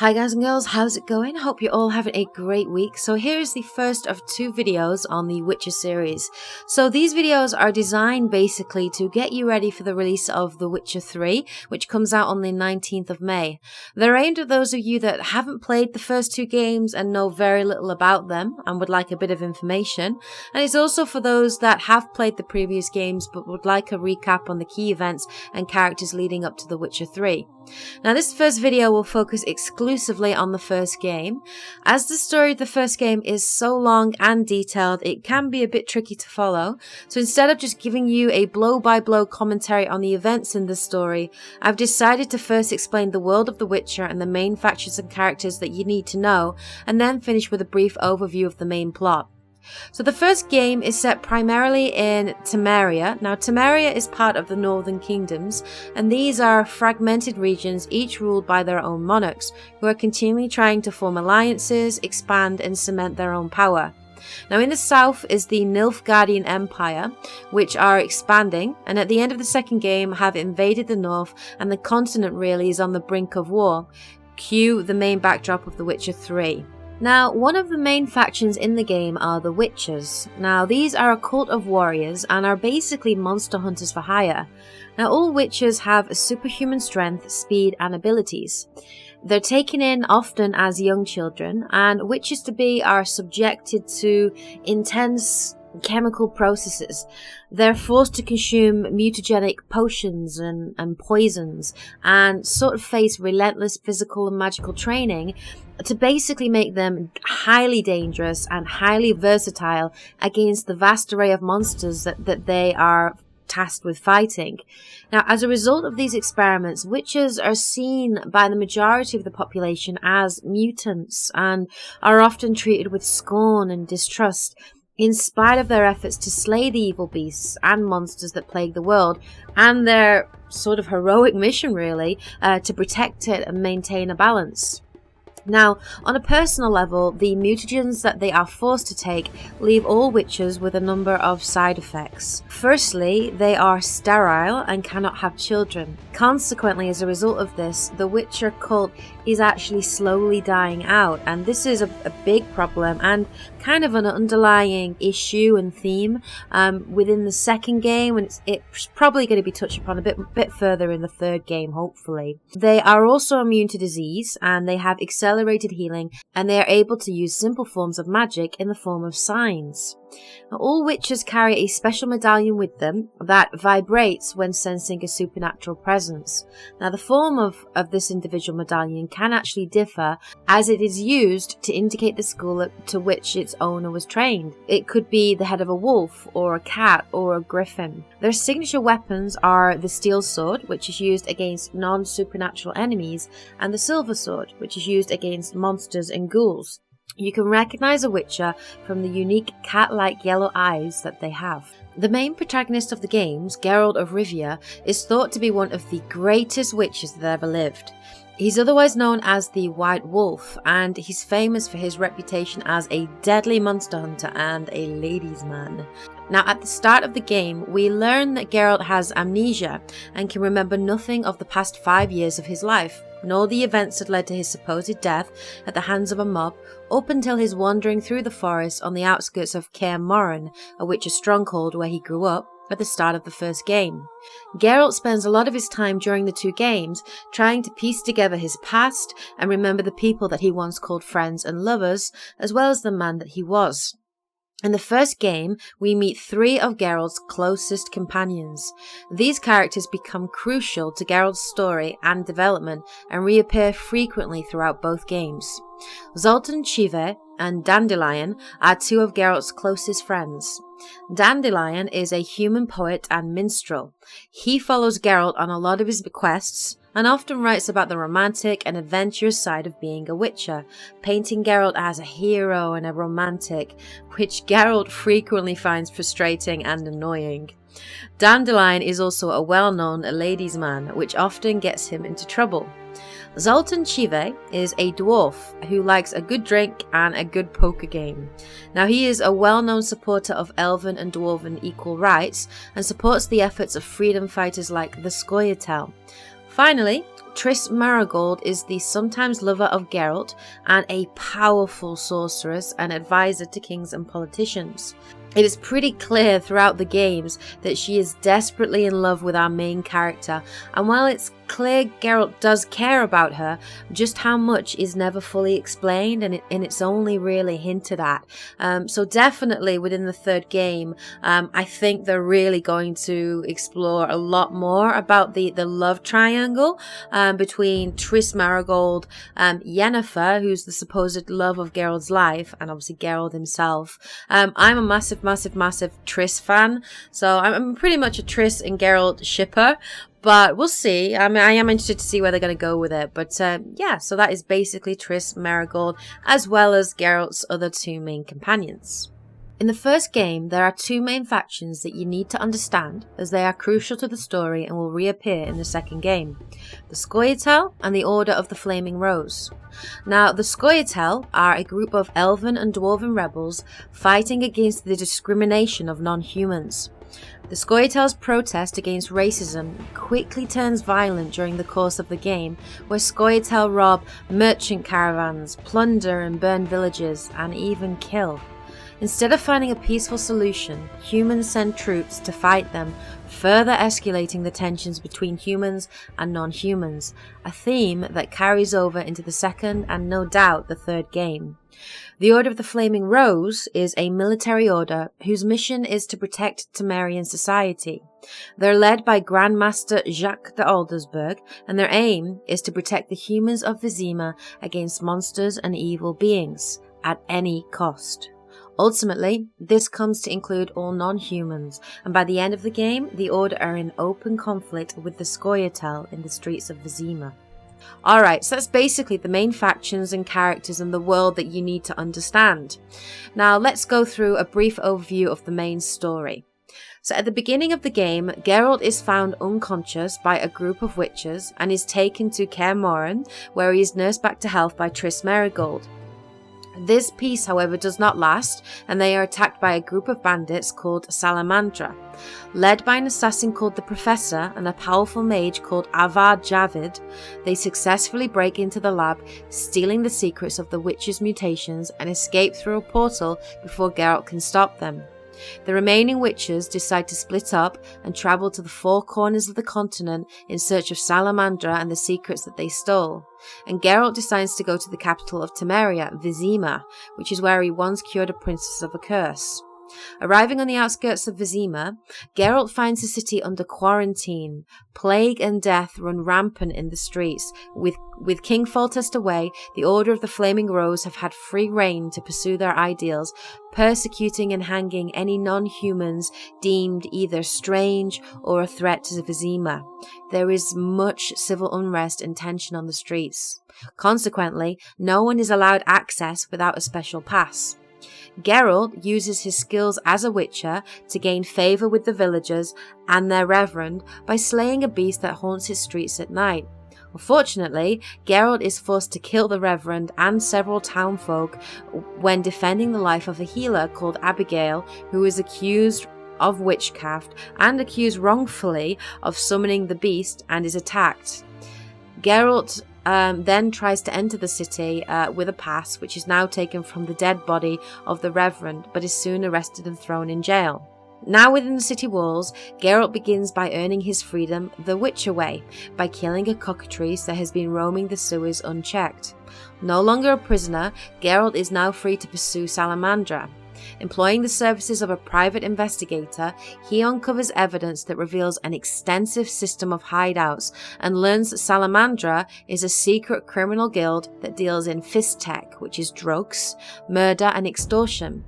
Hi guys and girls, how's it going? Hope you're all having a great week. So here's the first of two videos on the Witcher series. So these videos are designed basically to get you ready for the release of The Witcher 3, which comes out on the 19th of May. They're aimed at those of you that haven't played the first two games and know very little about them and would like a bit of information. And it's also for those that have played the previous games but would like a recap on the key events and characters leading up to The Witcher 3. Now this first video will focus exclusively on the first game. As the story of the first game is so long and detailed, it can be a bit tricky to follow. So instead of just giving you a blow-by-blow commentary on the events in the story, I've decided to first explain the world of The Witcher and the main factions and characters that you need to know, and then finish with a brief overview of the main plot. So the first game is set primarily in Temeria. Now Temeria is part of the Northern Kingdoms, and these are fragmented regions each ruled by their own monarchs, who are continually trying to form alliances, expand and cement their own power. Now in the south is the Nilfgaardian Empire, which are expanding, and at the end of the second game have invaded the north, and the continent really is on the brink of war. Cue the main backdrop of The Witcher 3. Now, one of the main factions in the game are the Witchers. Now, these are a cult of warriors and are basically monster hunters for hire. Now, all Witchers have superhuman strength, speed and abilities. They're taken in often as young children, and Witchers to be are subjected to intense chemical processes. They're forced to consume mutagenic potions and poisons, and sort of face relentless physical and magical training to basically make them highly dangerous and highly versatile against the vast array of monsters that they are tasked with fighting. Now, as a result of these experiments, Witchers are seen by the majority of the population as mutants and are often treated with scorn and distrust, in spite of their efforts to slay the evil beasts and monsters that plague the world, and their sort of heroic mission really, to protect it and maintain a balance. Now, on a personal level, the mutagens that they are forced to take leave all Witchers with a number of side effects. Firstly, they are sterile and cannot have children. Consequently, as a result of this, the Witcher cult is actually slowly dying out, and this is a big problem and kind of an underlying issue and theme within the second game, and it's probably going to be touched upon a bit further in the third game, hopefully. They are also immune to disease, and they have accelerated healing, and they are able to use simple forms of magic in the form of signs. Now, all Witchers carry a special medallion with them that vibrates when sensing a supernatural presence. Now, the form of this individual medallion can actually differ, as it is used to indicate the school to which its owner was trained. It could be the head of a wolf, or a cat, or a griffin. Their signature weapons are the steel sword, which is used against non-supernatural enemies, and the silver sword, which is used against monsters and ghouls. You can recognize a Witcher from the unique cat-like yellow eyes that they have. The main protagonist of the games, Geralt of Rivia, is thought to be one of the greatest witches that ever lived. He's otherwise known as the White Wolf, and he's famous for his reputation as a deadly monster hunter and a ladies' man. Now, at the start of the game, we learn that Geralt has amnesia and can remember nothing of the past 5 years of his life, nor the events that led to his supposed death at the hands of a mob, up until his wandering through the forest on the outskirts of Kaer Morhen, a Witcher stronghold where he grew up, at the start of the first game. Geralt spends a lot of his time during the two games trying to piece together his past and remember the people that he once called friends and lovers, as well as the man that he was. In the first game, we meet 3 of Geralt's closest companions. These characters become crucial to Geralt's story and development and reappear frequently throughout both games. Zoltan Chive and Dandelion are 2 of Geralt's closest friends. Dandelion is a human poet and minstrel. He follows Geralt on a lot of his quests, and often writes about the romantic and adventurous side of being a Witcher, painting Geralt as a hero and a romantic, which Geralt frequently finds frustrating and annoying. Dandelion is also a well-known ladies' man, which often gets him into trouble. Zoltan Chive is a dwarf who likes a good drink and a good poker game. Now, he is a well-known supporter of elven and dwarven equal rights and supports the efforts of freedom fighters like the Scoia'tael. Finally, Triss Merigold is the sometimes lover of Geralt and a powerful sorceress and advisor to kings and politicians. It is pretty clear throughout the games that she is desperately in love with our main character, and while it's clear Geralt does care about her, just how much is never fully explained, and it's only really hinted at. So definitely within the third game, I think they're really going to explore a lot more about the love triangle between Triss Merigold, Yennefer, who's the supposed love of Geralt's life, and obviously Geralt himself. I'm a massive Triss fan, so I'm pretty much a Triss and Geralt shipper. But we'll see. I mean, I am interested to see where they're going to go with it. But yeah, so that is basically Triss Merigold, as well as Geralt's other two main companions. In the first game, there are two main factions that you need to understand, as they are crucial to the story and will reappear in the second game: the Scoia'tael and the Order of the Flaming Rose. Now, the Scoia'tael are a group of elven and dwarven rebels fighting against the discrimination of non-humans. The Scoia'tael's protest against racism quickly turns violent during the course of the game, where Scoia'tael rob merchant caravans, plunder and burn villages, and even kill. Instead of finding a peaceful solution, humans send troops to fight them, further escalating the tensions between humans and non-humans, a theme that carries over into the second and no doubt the third game. The Order of the Flaming Rose is a military order whose mission is to protect Temerian society. They're led by Grand Master Jacques de Aldersberg, and their aim is to protect the humans of Vizima against monsters and evil beings, at any cost. Ultimately, this comes to include all non-humans, and by the end of the game, the Order are in open conflict with the Scoia'tael in the streets of Vizima. Alright, so that's basically the main factions and characters in the world that you need to understand. Now let's go through a brief overview of the main story. So at the beginning of the game, Geralt is found unconscious by a group of witches and is taken to Kaer Morhen, where he is nursed back to health by Triss Merigold. This peace, however, does not last, and they are attacked by a group of bandits called Salamandra. Led by an assassin called the Professor and a powerful mage called Avad Javid, they successfully break into the lab, stealing the secrets of the witches' mutations, and escape through a portal before Geralt can stop them. The remaining witches decide to split up and travel to the four corners of the continent in search of Salamandra and the secrets that they stole. And Geralt decides to go to the capital of Temeria, Vizima, which is where he once cured a princess of a curse. Arriving on the outskirts of Vizima, Geralt finds the city under quarantine. Plague and death run rampant in the streets. With King Foltest away, the Order of the Flaming Rose have had free rein to pursue their ideals, persecuting and hanging any non-humans deemed either strange or a threat to Vizima. There is much civil unrest and tension on the streets. Consequently, no one is allowed access without a special pass. Geralt uses his skills as a witcher to gain favour with the villagers and their reverend by slaying a beast that haunts his streets at night. Unfortunately, Geralt is forced to kill the reverend and several townfolk when defending the life of a healer called Abigail, who is accused of witchcraft and accused wrongfully of summoning the beast, and is attacked. Geralt then tries to enter the city with a pass, which is now taken from the dead body of the Reverend, but is soon arrested and thrown in jail. Now within the city walls, Geralt begins by earning his freedom the Witcher way, by killing a cockatrice that has been roaming the sewers unchecked. No longer a prisoner, Geralt is now free to pursue Salamandra. Employing the services of a private investigator, he uncovers evidence that reveals an extensive system of hideouts and learns that Salamandra is a secret criminal guild that deals in fist tech, which is drugs, murder and extortion.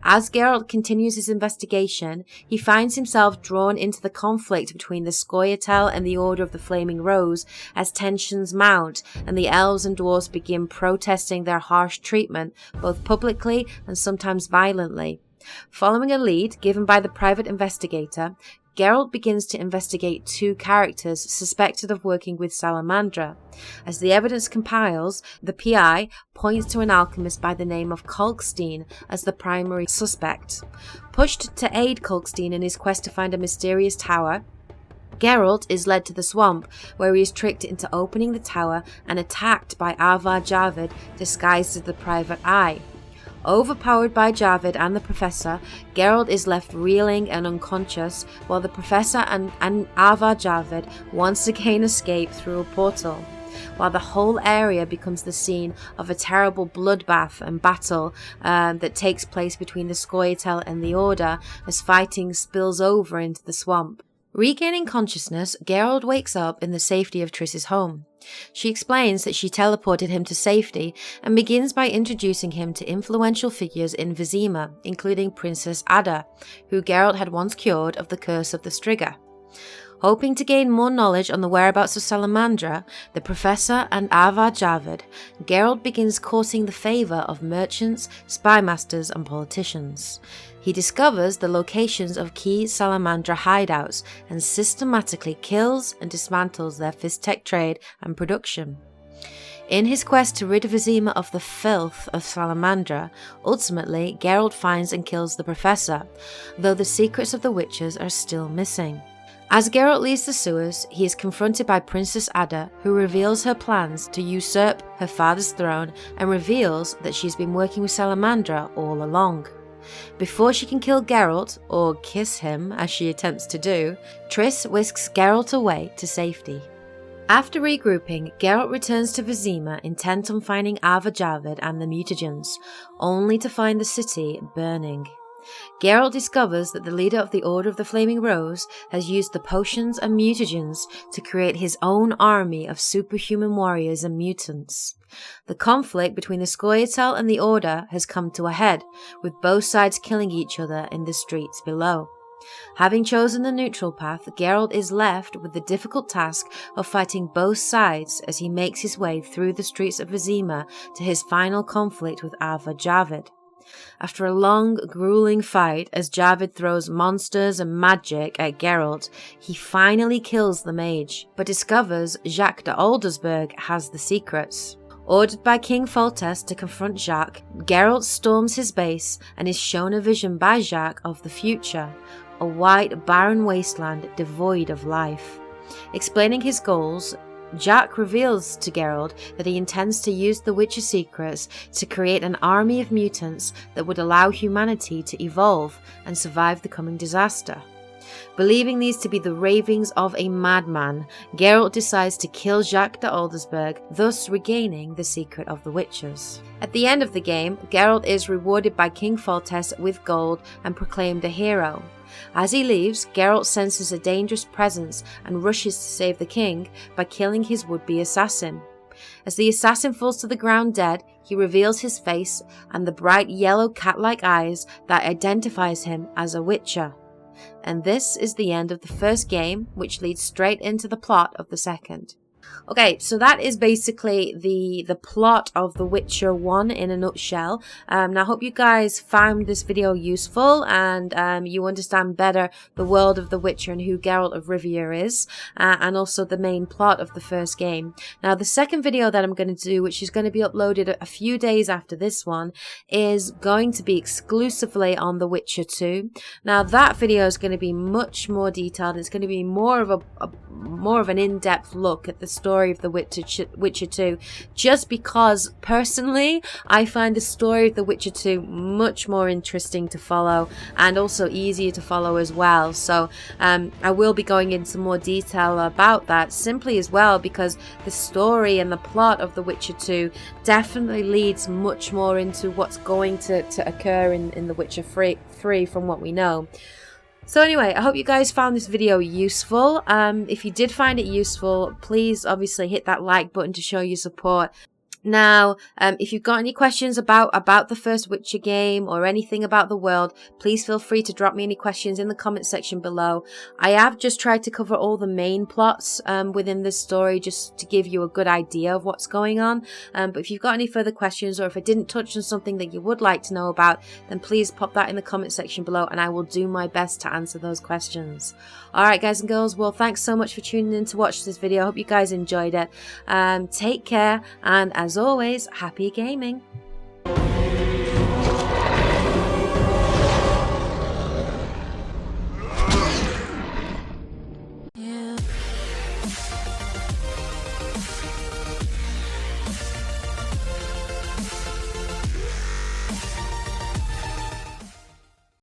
As Geralt continues his investigation, he finds himself drawn into the conflict between the Scoia'tael and the Order of the Flaming Rose as tensions mount and the elves and dwarves begin protesting their harsh treatment, both publicly and sometimes violently. Following a lead given by the private investigator, Geralt begins to investigate two characters suspected of working with Salamandra. As the evidence compiles, the PI points to an alchemist by the name of Kalkstein as the primary suspect. Pushed to aid Kalkstein in his quest to find a mysterious tower, Geralt is led to the swamp, where he is tricked into opening the tower and attacked by Arvar Jarvid disguised as the Private Eye. Overpowered by Jarvid and the Professor, Geralt is left reeling and unconscious, while the Professor and Arvar Jarvid once again escape through a portal. While the whole area becomes the scene of a terrible bloodbath and battle that takes place between the Scoia'tael and the Order as fighting spills over into the swamp. Regaining consciousness, Geralt wakes up in the safety of Triss's home. She explains that she teleported him to safety and begins by introducing him to influential figures in Vizima, including Princess Ada, who Geralt had once cured of the curse of the Striga. Hoping to gain more knowledge on the whereabouts of Salamandra, the Professor and Arvar Jarvid, Geralt begins courting the favour of merchants, spymasters and politicians. He discovers the locations of key Salamandra hideouts and systematically kills and dismantles their fisstech trade and production. In his quest to rid Vizima of the filth of Salamandra, ultimately Geralt finds and kills the Professor, though the secrets of the witches are still missing. As Geralt leaves the sewers, he is confronted by Princess Ada, who reveals her plans to usurp her father's throne and reveals that she's been working with Salamandra all along. Before she can kill Geralt, or kiss him as she attempts to do, Triss whisks Geralt away to safety. After regrouping, Geralt returns to Vizima intent on finding Arvar Jarvid and the mutagens, only to find the city burning. Geralt discovers that the leader of the Order of the Flaming Rose has used the potions and mutagens to create his own army of superhuman warriors and mutants. The conflict between the Scoia'tael and the Order has come to a head, with both sides killing each other in the streets below. Having chosen the neutral path, Geralt is left with the difficult task of fighting both sides as he makes his way through the streets of Vizima to his final conflict with Arvar Jarvid. After a long, grueling fight as Jarvid throws monsters and magic at Geralt, he finally kills the mage, but discovers Jacques de Aldersberg has the secrets. Ordered by King Foltest to confront Jacques, Geralt storms his base and is shown a vision by Jacques of the future, a white, barren wasteland devoid of life. Explaining his goals, Jacques reveals to Geralt that he intends to use the Witcher secrets to create an army of mutants that would allow humanity to evolve and survive the coming disaster. Believing these to be the ravings of a madman, Geralt decides to kill Jacques de Aldersberg, thus regaining the secret of the Witchers. At the end of the game, Geralt is rewarded by King Foltest with gold and proclaimed a hero. As he leaves, Geralt senses a dangerous presence and rushes to save the king by killing his would-be assassin. As the assassin falls to the ground dead, he reveals his face and the bright yellow cat-like eyes that identifies him as a Witcher. And this is the end of the first game, which leads straight into the plot of the second. Okay, so that is basically the plot of The Witcher 1 in a nutshell. Now I hope you guys found this video useful and you understand better the world of The Witcher and who Geralt of Rivia is, and also the main plot of the first game. Now the second video that I'm going to do, which is going to be uploaded a few days after this one, is going to be exclusively on The Witcher 2. Now that video is going to be much more detailed. It's going to be more of an in-depth look at the story of The Witcher 2, just because personally I find the story of The Witcher 2 much more interesting to follow and also easier to follow as well. So I will be going into more detail about that, simply as well because the story and the plot of The Witcher 2 definitely leads much more into what's going to occur in The Witcher 3 from what we know. So anyway, I hope you guys found this video useful. If you did find it useful, please obviously hit that like button to show your support. Now, if you've got any questions about the first Witcher game or anything about the world, please feel free to drop me any questions in the comment section below. I have just tried to cover all the main plots within this story just to give you a good idea of what's going on. But if you've got any further questions or if I didn't touch on something that you would like to know about, then please pop that in the comment section below and I will do my best to answer those questions. Alright guys and girls, well thanks so much for tuning in to watch this video. I hope you guys enjoyed it. Take care and as always, happy gaming!